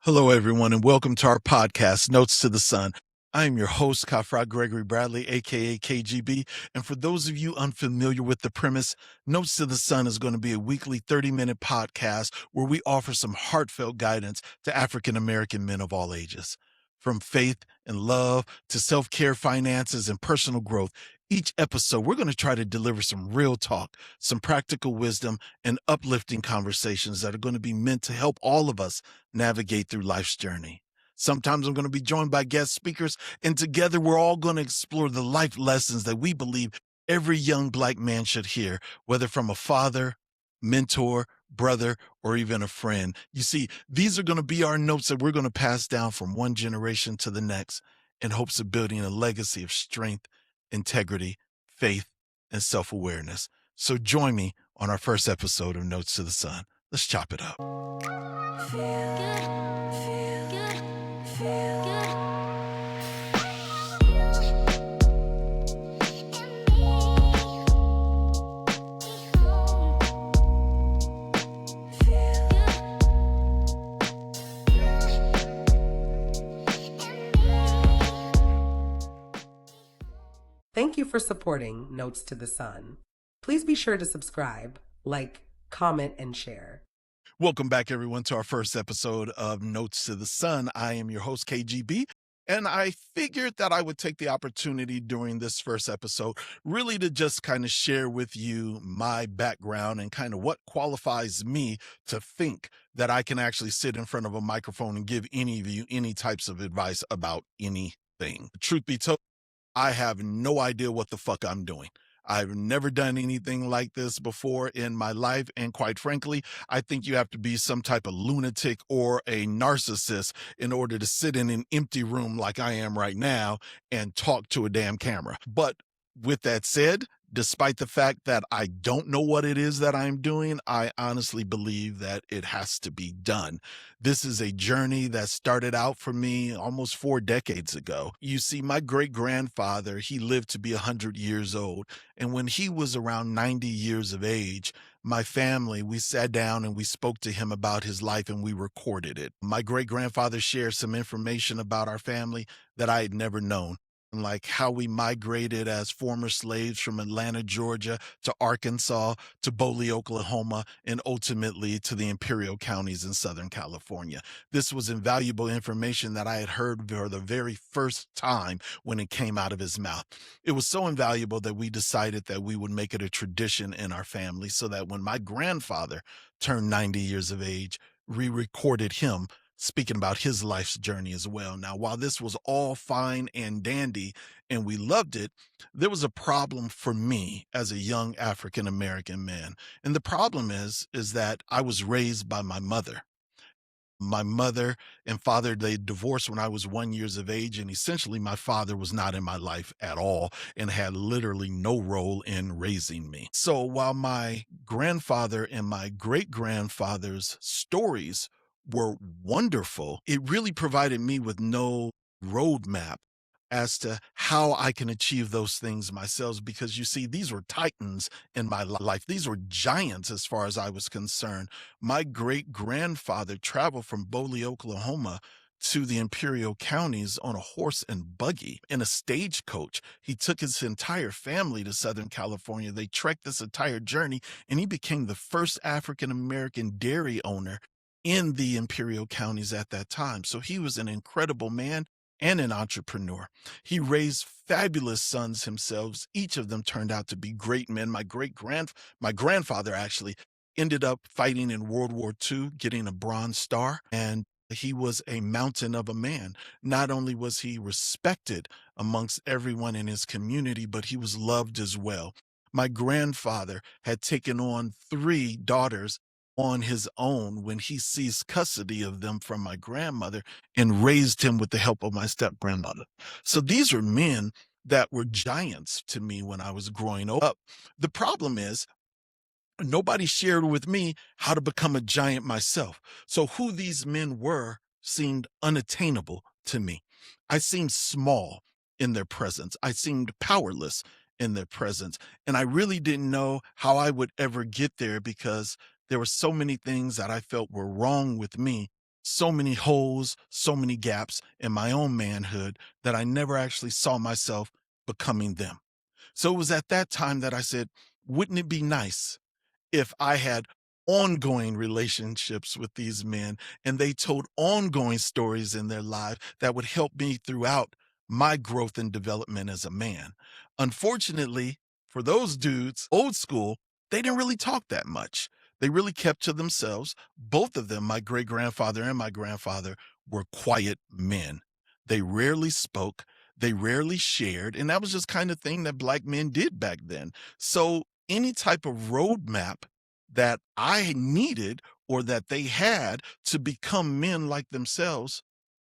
Hello, everyone, and welcome to our podcast, Notes to the Sun. I am your host, Kafra Gregory Bradley, aka KGB. And for those of you unfamiliar with the premise, Notes to the Sun is going to be a weekly 30-minute podcast where we offer some heartfelt guidance to African American men of all ages. From faith and love to self care, finances, and personal growth, each episode we're going to try to deliver some real talk, some practical wisdom, and uplifting conversations that are going to be meant to help all of us navigate through life's journey. Sometimes I'm going to be joined by guest speakers, and together we're all going to explore the life lessons that we believe every young Black man should hear, whether from a father, mentor, brother, or even a friend. You see, these are going to be our notes that we're going to pass down from one generation to the next in hopes of building a legacy of strength, integrity, faith, and self awareness. So join me on our first episode of Notes to the Sun. Let's chop it up. Thank you for supporting Notes to the Sun. Please be sure to subscribe, like, comment, and share. Welcome back, everyone, to our first episode of Notes to the Sun. I am your host, KGB, and I figured that I would take the opportunity during this first episode really to just kind of share with you my background and kind of what qualifies me to think that I can actually sit in front of a microphone and give any of you any types of advice about anything. Truth be told, I have no idea what the fuck I'm doing. I've never done anything like this before in my life. And quite frankly, I think you have to be some type of lunatic or a narcissist in order to sit in an empty room like I am right now and talk to a damn camera. But with that said, despite the fact that I don't know what it is that I'm doing, I honestly believe that it has to be done. This is a journey that started out for me almost 4 decades ago. You see, my great grandfather, he lived to be 100 years old. And when he was around 90 years of age, my family, we sat down and we spoke to him about his life and we recorded it. My great grandfather shared some information about our family that I had never known, like how we migrated as former slaves from Atlanta, Georgia to Arkansas to Boley, Oklahoma, and ultimately to the Imperial counties in Southern California. This was invaluable information that I had heard for the very first time when it came out of his mouth. It was so invaluable that we decided that we would make it a tradition in our family so that when my grandfather turned 90 years of age, we recorded him speaking about his life's journey as well. Now, while this was all fine and dandy and we loved it, there was a problem for me as a young African American man. And the problem is that I was raised by my mother. My mother and father, they divorced when I was 1 years of age. And essentially, my father was not in my life at all and had literally no role in raising me. So while my grandfather and my great grandfather's stories were wonderful, it really provided me with no roadmap as to how I can achieve those things myself. Because you see, these were titans in my life, these were giants as far as I was concerned. My great grandfather traveled from Boley, Oklahoma to the Imperial counties on a horse and buggy in a stagecoach. He took his entire family to Southern California. They trekked this entire journey, and he became the first African American dairy owner in the Imperial counties at that time. So he was an incredible man and an entrepreneur. He raised fabulous sons himself. Each of them turned out to be great men. My grandfather actually ended up fighting in World War II, getting a Bronze Star, and he was a mountain of a man. Not only was he respected amongst everyone in his community, but he was loved as well. My grandfather had taken on 3 daughters on his own when he seized custody of them from my grandmother and raised him with the help of my step grandmother. So these are men that were giants to me when I was growing up. The problem is, nobody shared with me how to become a giant myself. So who these men were seemed unattainable to me. I seemed small in their presence. I seemed powerless in their presence. And I really didn't know how I would ever get there because there were so many things that I felt were wrong with me so many holes, so many gaps in my own manhood that I never actually saw myself becoming them. So it was at that time that I said, wouldn't it be nice if I had ongoing relationships with these men and they told ongoing stories in their life that would help me throughout my growth and development as a man? Unfortunately, for those dudes, old school, they didn't really talk that much. They really kept to themselves. Both of them, my great grandfather and my grandfather, were quiet men. They rarely spoke, they rarely shared, and that was just kind of thing that black men did back then. So any type of roadmap that I needed or that they had to become men like themselves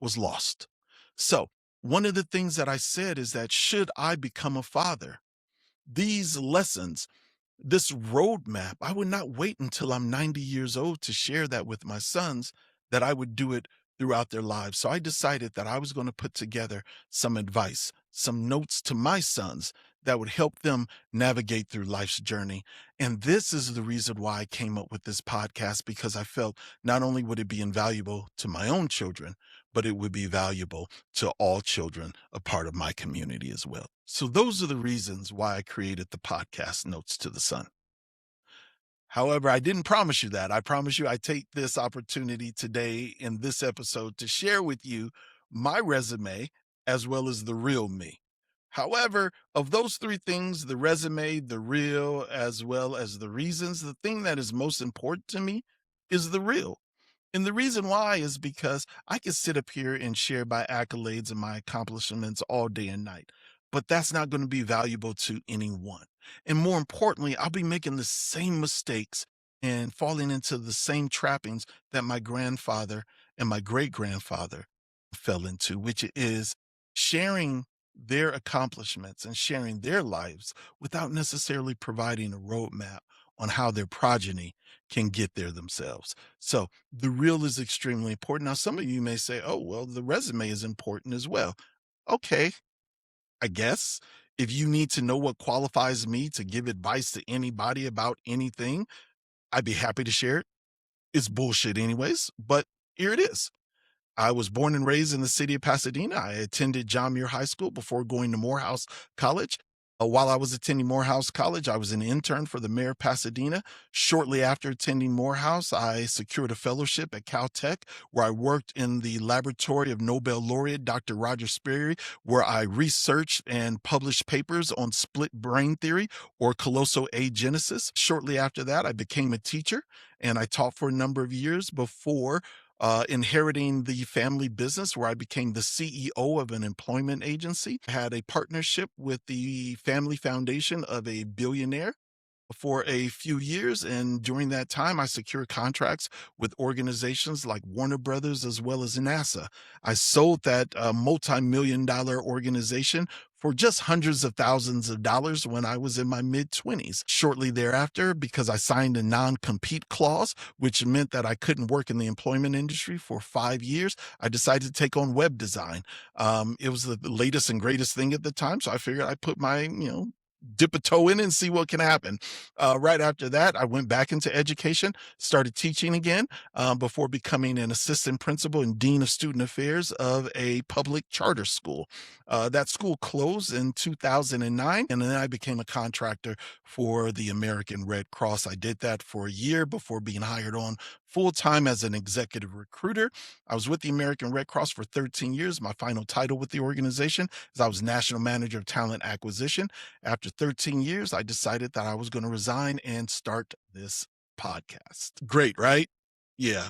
was lost. So, one of the things that I said is that should I become a father, these lessons, this roadmap, I would not wait until I'm 90 years old to share that with my sons, that I would do it throughout their lives. So I decided that I was going to put together some advice, some notes to my sons that would help them navigate through life's journey. And this is the reason why I came up with this podcast, because I felt not only would it be invaluable to my own children, but it would be valuable to all children, a part of my community as well. So those are the reasons why I created the podcast Notes to the Sun. However, I didn't promise you that. I promise you I take this opportunity today in this episode to share with you my resume as well as the real me. However, of those three things, the resume, the real, as well as the reasons, the thing that is most important to me is the real. And the reason why is because I can sit up here and share my accolades and my accomplishments all day and night, but that's not going to be valuable to anyone. And more importantly, I'll be making the same mistakes and falling into the same trappings that my grandfather and my great grandfather fell into, which is sharing their accomplishments and sharing their lives without necessarily providing a roadmap on how their progeny can get there themselves. So the real is extremely important. Now, some of you may say, oh, well, the resume is important as well. Okay, I guess if you need to know what qualifies me to give advice to anybody about anything, I'd be happy to share it. It's bullshit, anyways, but here it is. I was born and raised in the city of Pasadena. I attended John Muir High School before going to Morehouse College. While I was attending Morehouse College, I was an intern for the mayor of Pasadena. Shortly after attending Morehouse, I secured a fellowship at Caltech, where I worked in the laboratory of Nobel laureate Dr. Roger Sperry, where I researched and published papers on split brain theory or callosal agenesis. Shortly after that, I became a teacher and I taught for a number of years before inheriting the family business where I became the CEO of an employment agency. I had a partnership with the family foundation of a billionaire for a few years. And during that time, I secured contracts with organizations like Warner Brothers as well as NASA. I sold that multi-million dollar organization for just hundreds of thousands of dollars when I was in my mid 20s. Shortly thereafter, because I signed a non compete clause, which meant that I couldn't work in the employment industry for 5 years, I decided to take on web design. It was the latest and greatest thing at the time. So I figured I'd put my, dip a toe in and see what can happen. Right after that, I went back into education, started teaching again before becoming an assistant principal and dean of student affairs of a public charter school. That school closed in 2009, and then I became a contractor for the American Red Cross. I did that for a year before being hired on full time as an executive recruiter. I was with the American Red Cross for 13 years. My final title with the organization is I was National Manager of Talent Acquisition. After 13 years, I decided that I was going to resign and start this podcast. Great, right? Yeah,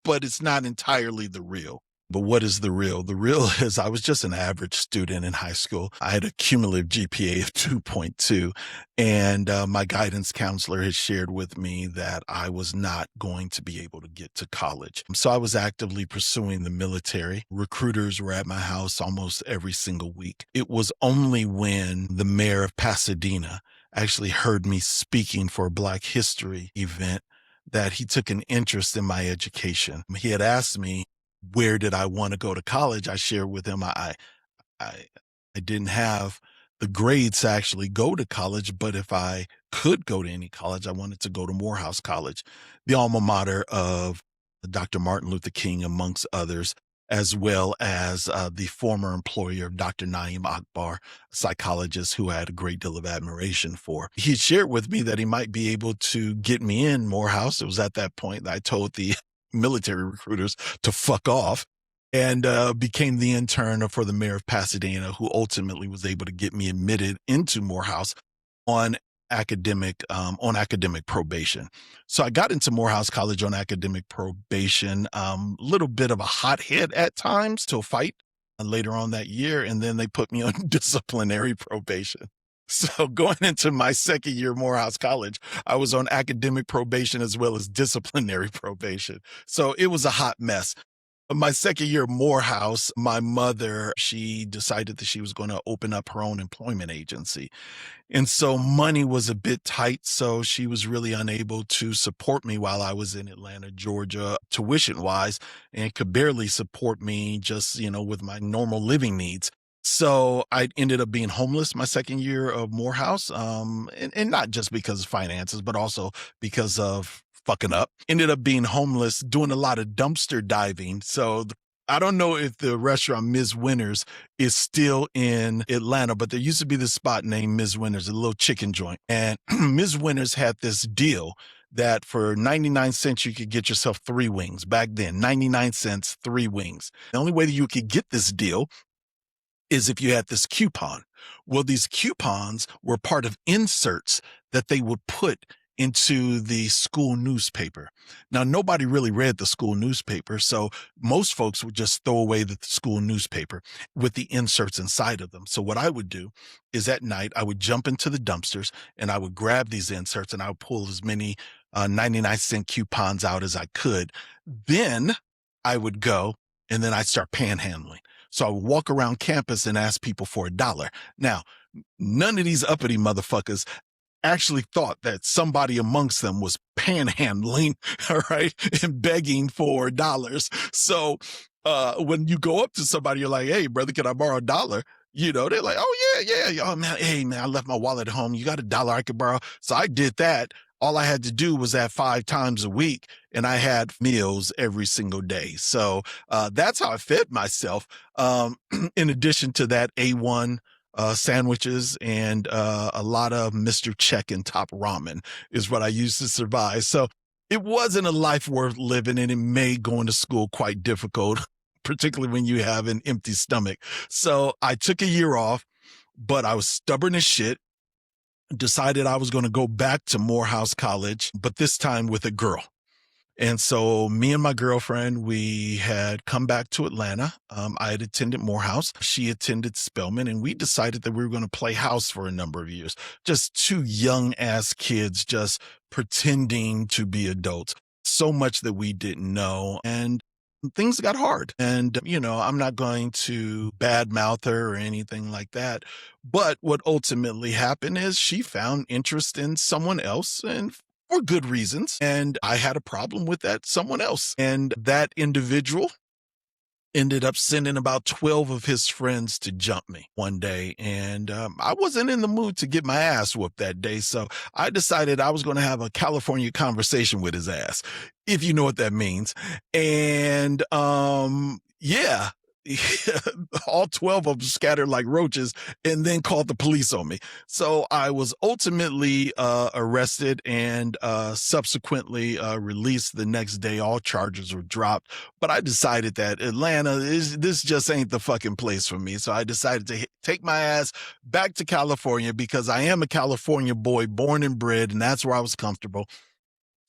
but it's not entirely the real. But what is the real? The real is I was just an average student in high school. I had a cumulative GPA of 2.2, and my guidance counselor had shared with me that I was not going to be able to get to college. So I was actively pursuing the military. Recruiters were at my house almost every single week. It was only when the mayor of Pasadena actually heard me speaking for a Black History event that he took an interest in my education. He had asked me, where did I want to go to college? I shared with him I I didn't have the grades to actually go to college, but if I could go to any college, I wanted to go to Morehouse College, the alma mater of Dr. Martin Luther King, amongst others, as well as the former employer of Dr. Naeem Akbar, a psychologist who I had a great deal of admiration for. He shared with me that he might be able to get me in Morehouse. It was at that point that I told the military recruiters to fuck off and became the intern for the mayor of Pasadena, who ultimately was able to get me admitted into Morehouse on academic probation. So I got into Morehouse College on academic probation, little bit of a hothead at times till fight later on that year. And then they put me on disciplinary probation. So going into my second year at Morehouse College, I was on academic probation as well as disciplinary probation. So it was a hot mess. My second year at Morehouse, my mother, she decided that she was going to open up her own employment agency. And so money was a bit tight. So she was really unable to support me while I was in Atlanta, Georgia, tuition wise, and could barely support me just, with my normal living needs. So I ended up being homeless my second year of Morehouse, and not just because of finances, but also because of fucking up. Ended up being homeless, doing a lot of dumpster diving. So I don't know if the restaurant Ms. Winters is still in Atlanta, but there used to be this spot named Ms. Winters, a little chicken joint. And Ms. Winters had this deal that for 99 cents, you could get yourself 3 wings. Back then, 99 cents, 3 wings. The only way that you could get this deal is if you had this coupon. Well, these coupons were part of inserts that they would put into the school newspaper. Now, nobody really read the school newspaper, so most folks would just throw away the school newspaper with the inserts inside of them. So what I would do is at night, I would jump into the dumpsters and I would grab these inserts and I would pull as many 99-cent coupons out as I could. Then I would go and then I'd start panhandling. So I would walk around campus and ask people for $1. Now, none of these uppity motherfuckers actually thought that somebody amongst them was panhandling, all right, and begging for dollars. So when you go up to somebody, you're like, hey, brother, can I borrow $1? They're like, oh, yeah. Oh, man, hey, man, I left my wallet at home. You got $1 I could borrow? So I did that. All I had to do was that 5 times a week, and I had meals every single day. So that's how I fed myself. In addition to that, A1 sandwiches and a lot of Mr. Check and Top Ramen is what I used to survive. So it wasn't a life worth living, and it made going to school quite difficult, particularly when you have an empty stomach. So I took a year off, but I was stubborn as shit. Decided I was going to go back to Morehouse College, but this time with a girl. And so me and my girlfriend, we had come back to Atlanta. I had attended Morehouse. She attended Spelman, and we decided that we were going to play house for a number of years. Just 2 young ass kids just pretending to be adults. So much that we didn't know. And things got hard. And, I'm not going to badmouth her or anything like that. But what ultimately happened is she found interest in someone else, and for good reasons. And I had a problem with that someone else. And that individual ended up sending about 12 of his friends to jump me one day. And I wasn't in the mood to get my ass whooped that day. So I decided I was going to have a California conversation with his ass, if you know what that means. And yeah. All 12 of them scattered like roaches and then called the police on me. So I was ultimately arrested and subsequently released the next day. All charges were dropped. But I decided that Atlanta, this just ain't the fucking place for me. So I decided to take my ass back to California because I am a California boy, born and bred, and that's where I was comfortable.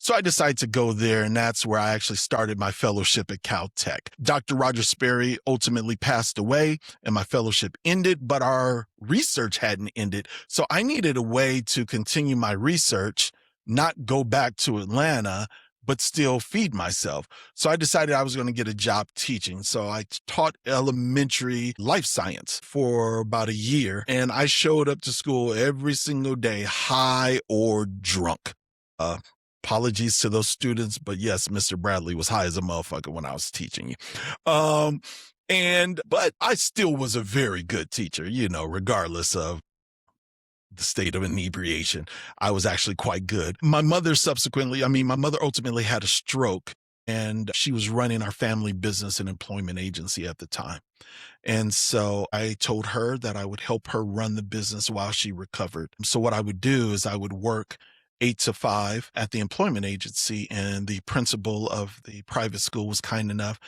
So I decided to go there, and that's where I actually started my fellowship at Caltech. Dr. Roger Sperry ultimately passed away, and my fellowship ended, but our research hadn't ended. So I needed a way to continue my research, not go back to Atlanta, but still feed myself. So I decided I was going to get a job teaching. So I taught elementary life science for about a year, and I showed up to school every single day, high or drunk. Apologies to those students, but yes, Mr. Bradley was high as a motherfucker when I was teaching you. But I still was a very good teacher, regardless of the state of inebriation. I was actually quite good. My mother ultimately had a stroke, and she was running our family business and employment agency at the time. And so I told her that I would help her run the business while she recovered. So what I would do is I would work 8 to 5 at the employment agency, and the principal of the private school was kind enough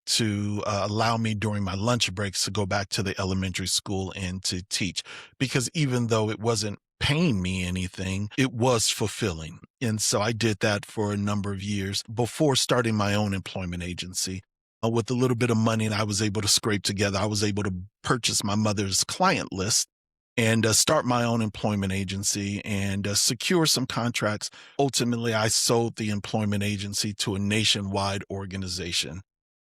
to allow me during my lunch breaks to go back to the elementary school and to teach, because even though it wasn't paying me anything, it was fulfilling. And so I did that for a number of years before starting my own employment agency. With a little bit of money that I was able to scrape together, I was able to purchase my mother's client list and start my own employment agency and secure some contracts. Ultimately, I sold the employment agency to a nationwide organization.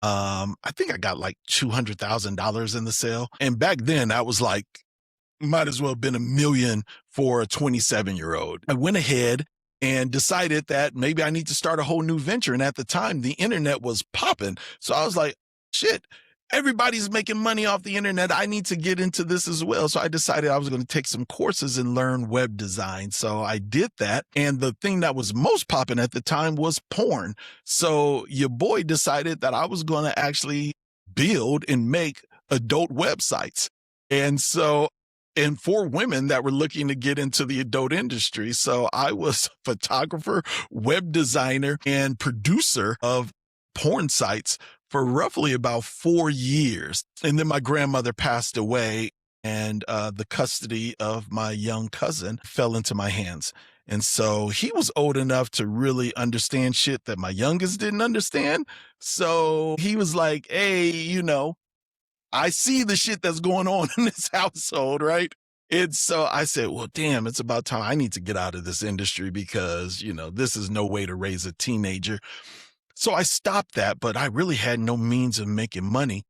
I think I got like $200,000 in the sale. And back then, that was like, might as well have been a million for a 27-year-old. I went ahead and decided that maybe I need to start a whole new venture. And at the time, the internet was popping. So I was like, shit, everybody's making money off the internet. I need to get into this as well. So I decided I was going to take some courses and learn web design. So I did that. And the thing that was most popping at the time was porn. So your boy decided that I was going to actually build and make adult websites. And so, and for women that were looking to get into the adult industry. So I was a photographer, web designer, and producer of porn sites for roughly about 4 years. And then my grandmother passed away, and the custody of my young cousin fell into my hands. And so he was old enough to really understand shit that my youngest didn't understand. So he was like, hey, I see the shit that's going on in this household, right? And so I said, well, damn, it's about time I need to get out of this industry because, this is no way to raise a teenager. So I stopped that, but I really had no means of making money.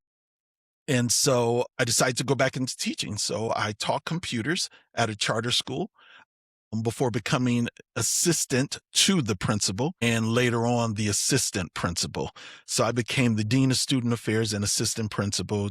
And so I decided to go back into teaching. So I taught computers at a charter school before becoming assistant to the principal and later on the assistant principal. So I became the dean of student affairs and assistant principal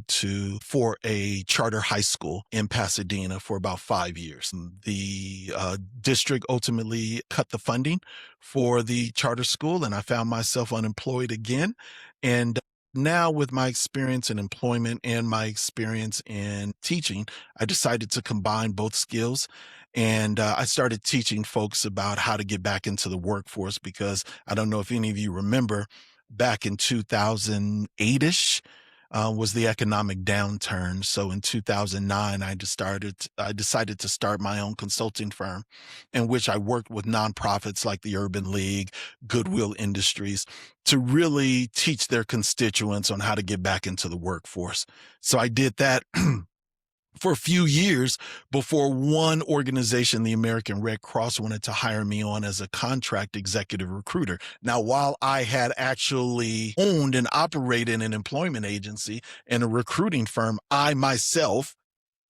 for a charter high school in Pasadena for about 5 years. The district ultimately cut the funding for the charter school, and I found myself unemployed again. And now, with my experience in employment and my experience in teaching, I decided to combine both skills. And I started teaching folks about how to get back into the workforce, because I don't know if any of you remember, back in 2008-ish was the economic downturn. So in 2009, I decided to start my own consulting firm, in which I worked with nonprofits like the Urban League, Goodwill Industries, to really teach their constituents on how to get back into the workforce. So I did that for a few years before one organization, the American Red Cross, wanted to hire me on as a contract executive recruiter. Now, while I had actually owned and operated an employment agency and a recruiting firm, I myself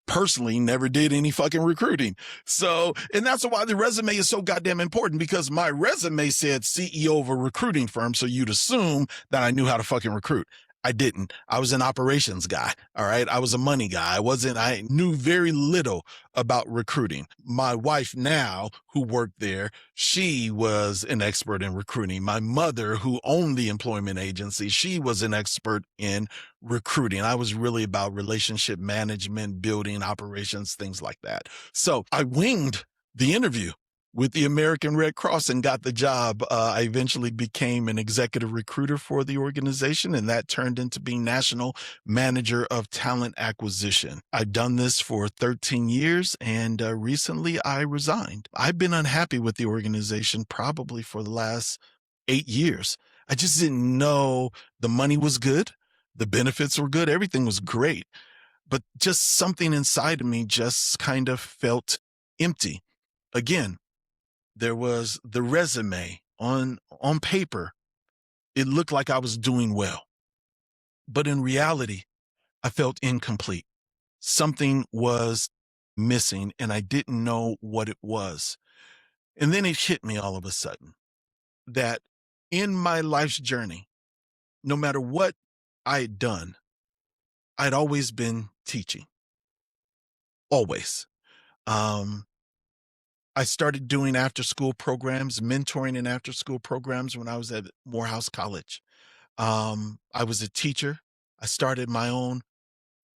personally never did any fucking recruiting. So, and that's why the resume is so goddamn important, because my resume said CEO of a recruiting firm. So you'd assume that I knew how to fucking recruit. I didn't. I was an operations guy. All right. I was a money guy. I knew very little about recruiting. My wife now, who worked there, she was an expert in recruiting. My mother, who owned the employment agency, she was an expert in recruiting. I was really about relationship management, building operations, things like that. So I winged the interview with the American Red Cross and got the job. I eventually became an executive recruiter for the organization, and that turned into being national manager of talent acquisition. I've done this for 13 years, and recently I resigned. I've been unhappy with the organization probably for the last 8 years. I just didn't know the money was good. The benefits were good. Everything was great. But just something inside of me just kind of felt empty. Again, there was the resume on paper. It looked like I was doing well, but in reality, I felt incomplete. Something was missing, and I didn't know what it was. And then it hit me all of a sudden that in my life's journey, no matter what I had done, I'd always been teaching. Always. Um, I started doing after school programs, mentoring in after school programs when I was at Morehouse College. I was a teacher. I started my own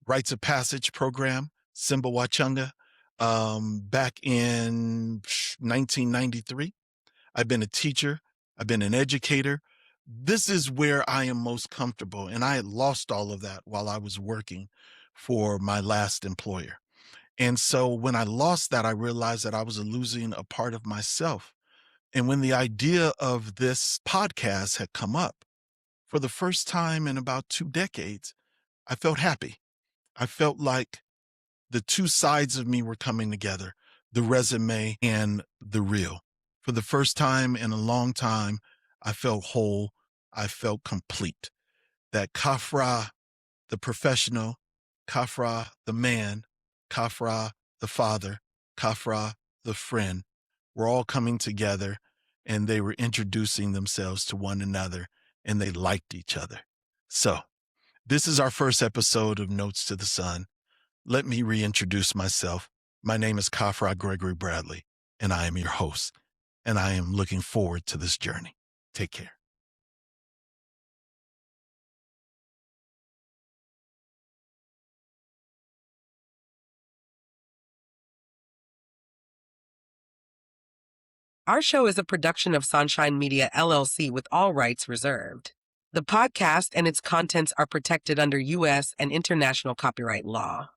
rites of passage program, Simba Wachunga, back in 1993. I've been a teacher. I've been an educator. This is where I am most comfortable. And I had lost all of that while I was working for my last employer. And so when I lost that, I realized that I was losing a part of myself. And when the idea of this podcast had come up for the first time in about 2 decades, I felt happy. I felt like the two sides of me were coming together, the resume and the real. For the first time in a long time, I felt whole. I felt complete. That Kafra, the professional, Kafra, the man, Kafra, the father, Kafra, the friend, were all coming together and they were introducing themselves to one another and they liked each other. So, this is our first episode of Notes to the Sun. Let me reintroduce myself. My name is Kafra Gregory Bradley, and I am your host, and I am looking forward to this journey. Take care. Our show is a production of Sunshine Media LLC with all rights reserved. The podcast and its contents are protected under U.S. and international copyright law.